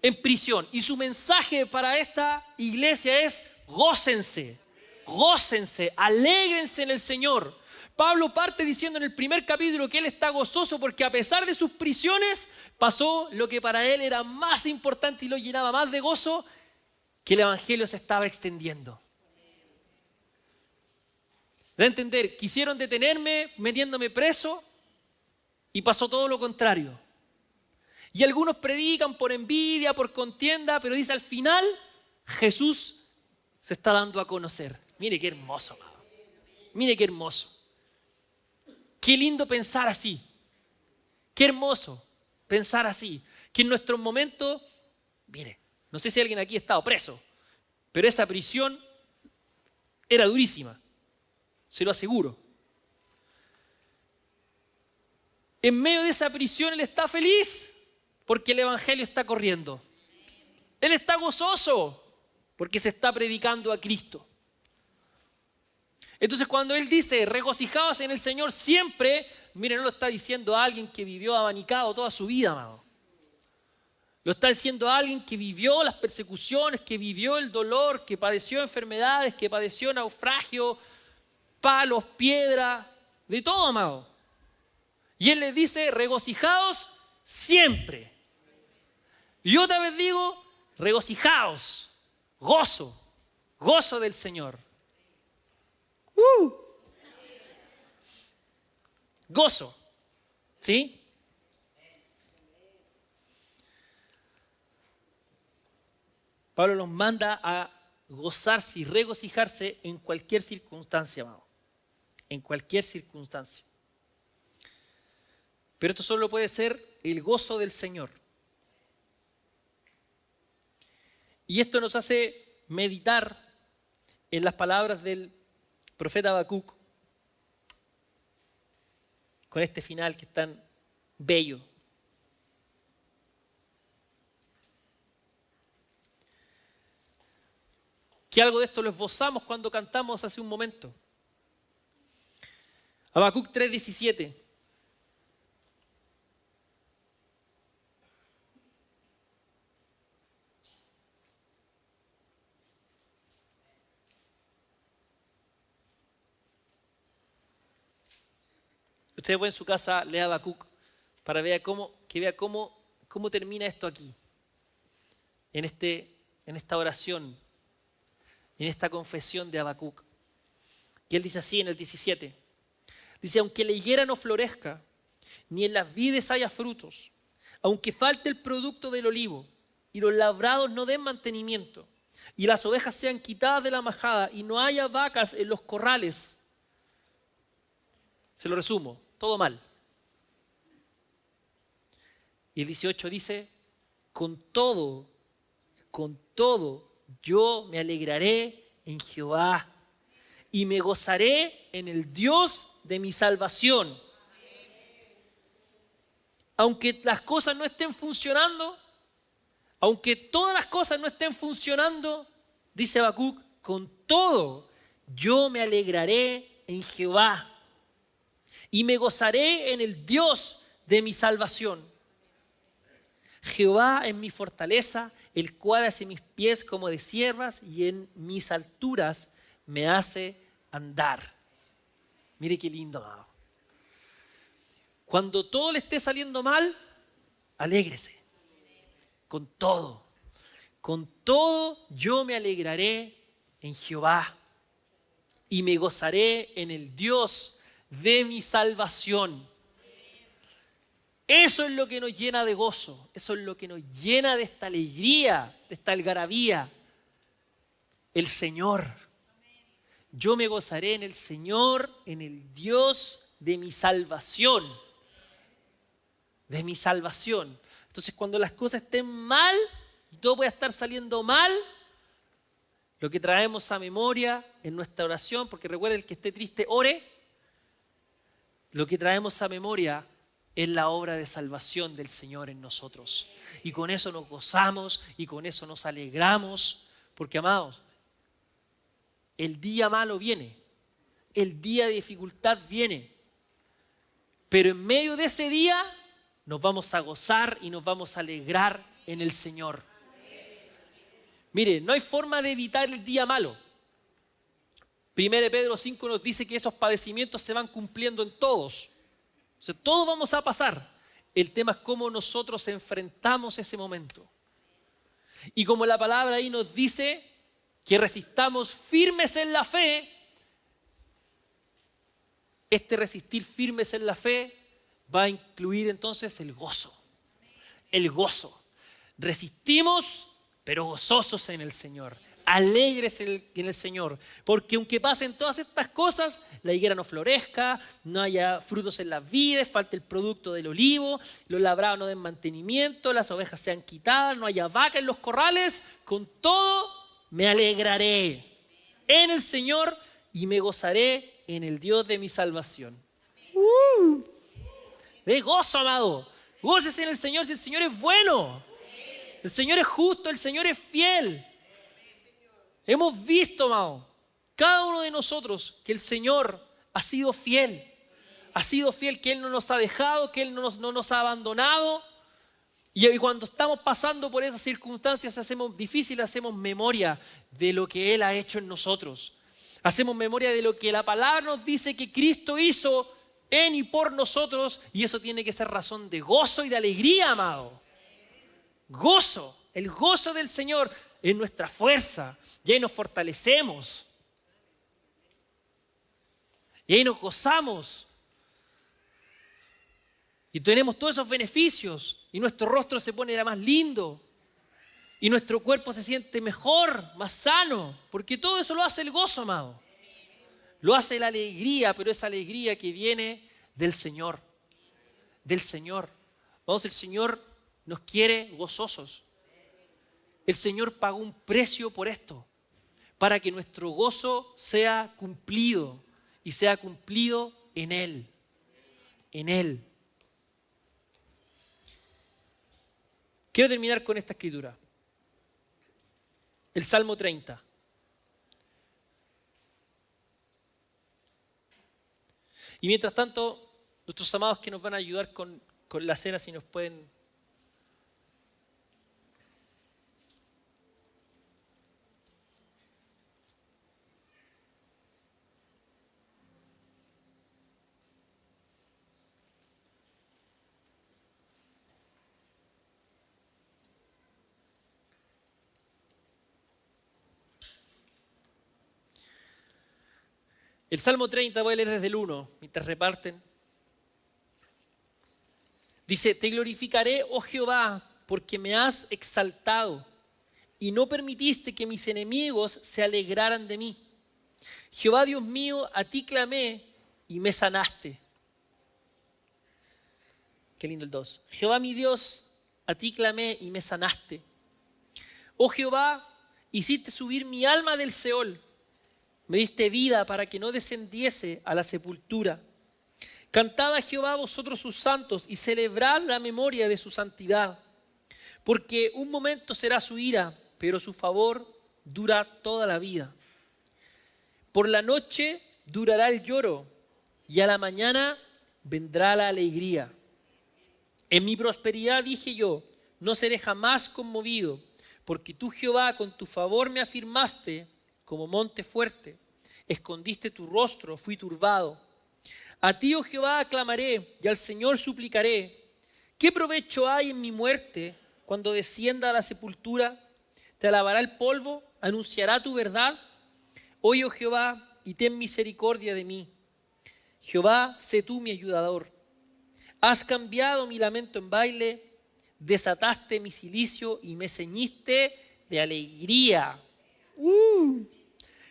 A: En prisión. Y su mensaje para esta iglesia es gócense, Gócense, alégrense en el Señor. Pablo parte diciendo en el primer capítulo que él está gozoso porque a pesar de sus prisiones pasó lo que para él era más importante y lo llenaba más de gozo, que el evangelio se estaba extendiendo. De entender, quisieron detenerme metiéndome preso y pasó todo lo contrario. Y algunos predican por envidia, por contienda, pero dice al final, Jesús se está dando a conocer. Mire qué hermoso, amado. Mire qué hermoso. Qué lindo pensar así. Qué hermoso pensar así. Que en nuestros momentos, mire, no sé si alguien aquí ha estado preso, pero esa prisión era durísima. Se lo aseguro. En medio de esa prisión él está feliz porque el evangelio está corriendo. Él está gozoso porque se está predicando a Cristo. Entonces cuando él dice regocijaos en el Señor siempre, mire, no lo está diciendo a alguien que vivió abanicado toda su vida, amado. Lo está diciendo a alguien que vivió las persecuciones, que vivió el dolor, que padeció enfermedades, que padeció naufragio, palos, piedra, de todo, amado. Y él les dice, regocijaos siempre. Y otra vez digo, regocijaos, gozo, gozo del Señor. Gozo, ¿sí? Pablo nos manda a gozarse y regocijarse en cualquier circunstancia, amado. En cualquier circunstancia. Pero esto solo puede ser el gozo del Señor. Y esto nos hace meditar en las palabras del profeta Habacuc, con este final que es tan bello. Que algo de esto lo esbozamos cuando cantamos hace un momento. Habacuc 3:17. Usted va en su casa, lea Habacuc para que vea cómo termina esto aquí. En esta oración, en esta confesión de Habacuc. Y él dice así en el 17. Dice, aunque la higuera no florezca, ni en las vides haya frutos, aunque falte el producto del olivo, y los labrados no den mantenimiento, y las ovejas sean quitadas de la majada, y no haya vacas en los corrales. Se lo resumo, todo mal. Y el 18 dice, con todo, yo me alegraré en Jehová y me gozaré en el Dios de mi salvación. Aunque las cosas no estén funcionando, aunque todas las cosas no estén funcionando, dice Habacuc, con todo yo me alegraré en Jehová y me gozaré en el Dios de mi salvación. Jehová es mi fortaleza, el cual hace mis pies como de siervas y en mis alturas me hace andar. Mire qué lindo, amado. Cuando todo le esté saliendo mal, alégrese. Con todo yo me alegraré en Jehová y me gozaré en el Dios de mi salvación. Eso es lo que nos llena de gozo, eso es lo que nos llena de esta alegría, de esta algarabía. El Señor. Yo me gozaré en el Señor, en el Dios de mi salvación. De mi salvación. Entonces, cuando las cosas estén mal y todo pueda estar saliendo mal, lo que traemos a memoria en nuestra oración, porque recuerda, el que esté triste, ore. Lo que traemos a memoria es la obra de salvación del Señor en nosotros. Y con eso nos gozamos y con eso nos alegramos, porque, amados, el día malo viene, el día de dificultad viene, pero en medio de ese día nos vamos a gozar y nos vamos a alegrar en el Señor. Mire, no hay forma de evitar el día malo. 1 Pedro 5 nos dice que esos padecimientos se van cumpliendo en todos. O sea, todos vamos a pasar. El tema es cómo nosotros enfrentamos ese momento. Y como la palabra ahí nos dice que resistamos firmes en la fe, este resistir firmes en la fe va a incluir entonces el gozo. El gozo. Resistimos, pero gozosos en el Señor. Alegres en el Señor. Porque aunque pasen todas estas cosas, la higuera no florezca, no haya frutos en las vides, falte el producto del olivo, los labrados no den mantenimiento, las ovejas sean quitadas, no haya vaca en los corrales, con todo me alegraré en el Señor y me gozaré en el Dios de mi salvación. De gozo, amado. Gócese en el Señor si el Señor es bueno. El Señor es justo, el Señor es fiel. Hemos visto, amado, cada uno de nosotros que el Señor ha sido fiel. Ha sido fiel, que Él no nos ha dejado, que Él no nos ha abandonado. Y cuando estamos pasando por esas circunstancias difíciles, hacemos memoria de lo que Él ha hecho en nosotros. Hacemos memoria de lo que la palabra nos dice que Cristo hizo en y por nosotros. Y eso tiene que ser razón de gozo y de alegría, amado. Gozo, el gozo del Señor es nuestra fuerza. Y ahí nos fortalecemos. Y ahí nos gozamos. Y tenemos todos esos beneficios. Y nuestro rostro se pone más lindo. Y nuestro cuerpo se siente mejor, más sano. Porque todo eso lo hace el gozo, amado. Lo hace la alegría, pero esa alegría que viene del Señor. Del Señor. Vamos, el Señor nos quiere gozosos. El Señor pagó un precio por esto. Para que nuestro gozo sea cumplido. Y sea cumplido en Él. En Él. Quiero terminar con esta escritura. El Salmo 30. Y mientras tanto, nuestros amados que nos van a ayudar con la cena, si nos pueden... El Salmo 30, voy a leer desde el 1, mientras reparten. Dice, te glorificaré, oh Jehová, porque me has exaltado y no permitiste que mis enemigos se alegraran de mí. Jehová Dios mío, a ti clamé y me sanaste. Qué lindo el 2. Jehová mi Dios, a ti clamé y me sanaste. Oh Jehová, hiciste subir mi alma del Seol. Me diste vida para que no descendiese a la sepultura. Cantad a Jehová vosotros sus santos y celebrad la memoria de su santidad. Porque un momento será su ira, pero su favor dura toda la vida. Por la noche durará el lloro y a la mañana vendrá la alegría. En mi prosperidad dije yo, no seré jamás conmovido, porque tú Jehová con tu favor me afirmaste como monte fuerte. Escondiste tu rostro, fui turbado. A ti, oh Jehová, aclamaré y al Señor suplicaré. ¿Qué provecho hay en mi muerte cuando descienda a la sepultura? ¿Te alabará el polvo? ¿Anunciará tu verdad? Oye, oh Jehová, y ten misericordia de mí. Jehová, sé tú mi ayudador. Has cambiado mi lamento en baile, desataste mi cilicio y me ceñiste de alegría.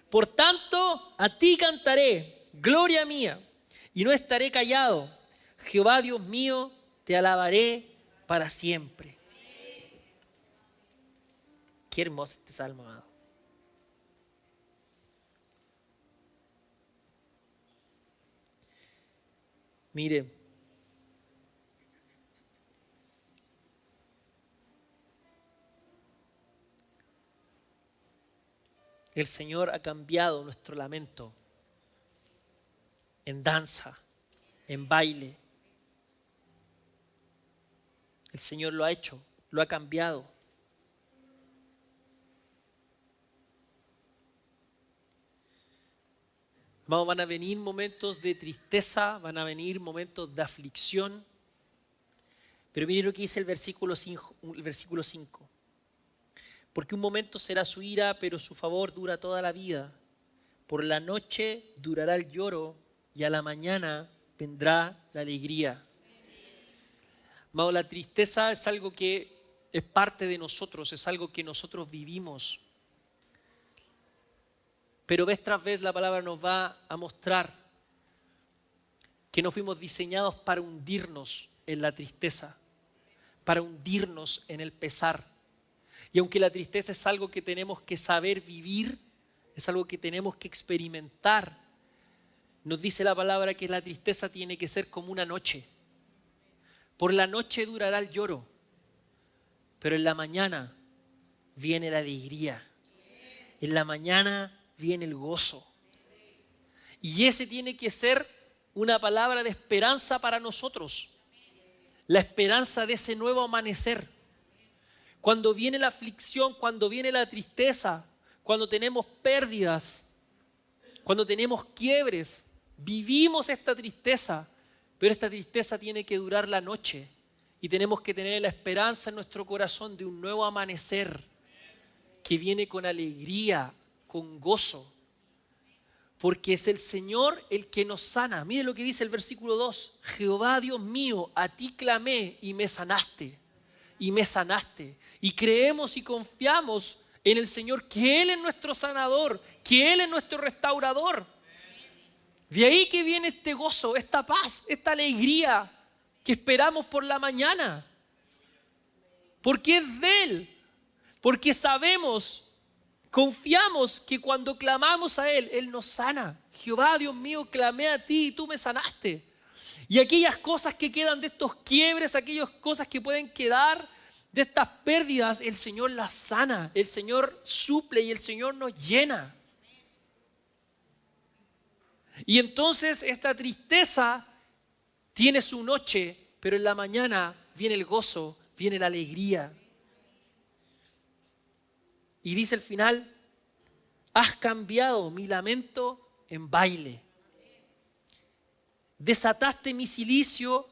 A: Por tanto, a ti cantaré, gloria mía, y no estaré callado. Jehová Dios mío, te alabaré para siempre. Qué hermoso este salmo, amado. Mire, el Señor ha cambiado nuestro lamento en danza, en baile. El Señor lo ha hecho, lo ha cambiado. Amados, van a venir momentos de tristeza, van a venir momentos de aflicción. Pero miren lo que dice el versículo 5. Porque un momento será su ira, pero su favor dura toda la vida. Por la noche durará el lloro y a la mañana vendrá la alegría. Amado, la tristeza es algo que es parte de nosotros, es algo que nosotros vivimos. Pero vez tras vez la palabra nos va a mostrar que no fuimos diseñados para hundirnos en la tristeza, para hundirnos en el pesar. Y aunque la tristeza es algo que tenemos que saber vivir, es algo que tenemos que experimentar, nos dice la palabra que la tristeza tiene que ser como una noche. Por la noche durará el lloro, pero en la mañana viene la alegría. En la mañana viene el gozo. Y ese tiene que ser una palabra de esperanza para nosotros. La esperanza de ese nuevo amanecer. Cuando viene la aflicción, cuando viene la tristeza, cuando tenemos pérdidas, cuando tenemos quiebres, vivimos esta tristeza, pero esta tristeza tiene que durar la noche y tenemos que tener la esperanza en nuestro corazón de un nuevo amanecer que viene con alegría, con gozo, porque es el Señor el que nos sana. Mire lo que dice el versículo 2. Jehová Dios mío, a ti clamé y me sanaste. Y me sanaste. Y creemos y confiamos en el Señor, que Él es nuestro sanador, que Él es nuestro restaurador. De ahí que viene este gozo, esta paz, esta alegría que esperamos por la mañana. Porque es de Él. Porque sabemos, confiamos que cuando clamamos a Él, Él nos sana. Jehová, Dios mío, clamé a ti y tú me sanaste. Y aquellas cosas que quedan de estos quiebres, aquellas cosas que pueden quedar de estas pérdidas, el Señor las sana, el Señor suple y el Señor nos llena. Y entonces esta tristeza tiene su noche, pero en la mañana viene el gozo, viene la alegría. Y dice el final, has cambiado mi lamento en baile. Desataste mi cilicio,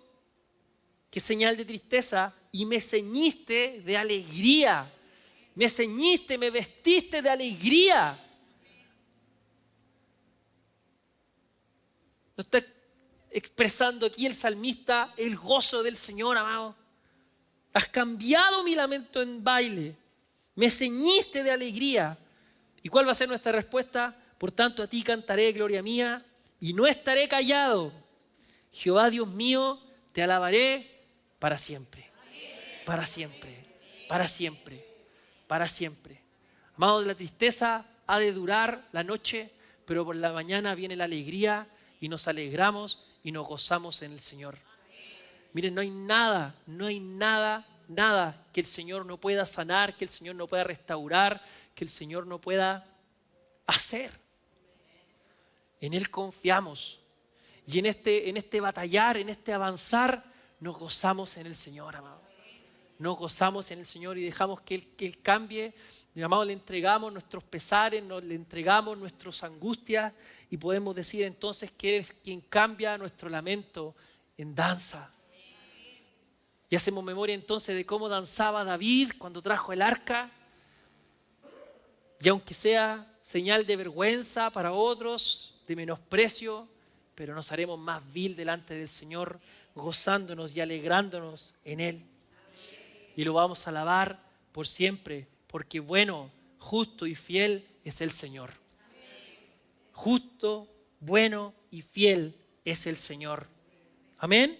A: que es señal de tristeza, y me ceñiste de alegría. Me ceñiste, me vestiste de alegría. ¿No está expresando aquí el salmista el gozo del Señor, amado? Has cambiado mi lamento en baile. Me ceñiste de alegría. ¿Y cuál va a ser nuestra respuesta? Por tanto, a ti cantaré, gloria mía, y no estaré callado. Jehová Dios mío, te alabaré para siempre. Para siempre. Para siempre. Para siempre. Amados, la tristeza ha de durar la noche, pero por la mañana viene la alegría y nos alegramos y nos gozamos en el Señor. Miren, no hay nada que el Señor no pueda sanar, que el Señor no pueda restaurar, que el Señor no pueda hacer. En Él confiamos. Y en este batallar, en este avanzar, nos gozamos en el Señor, amado. Nos gozamos en el Señor y dejamos que Él cambie. Amado, le entregamos nuestros pesares, le entregamos nuestras angustias y podemos decir entonces que Él es quien cambia nuestro lamento en danza. Y hacemos memoria entonces de cómo danzaba David cuando trajo el arca. Y aunque sea señal de vergüenza para otros, de menosprecio, pero nos haremos más vil delante del Señor, gozándonos y alegrándonos en Él. Y lo vamos a alabar por siempre, porque bueno, justo y fiel es el Señor. Justo, bueno y fiel es el Señor. Amén.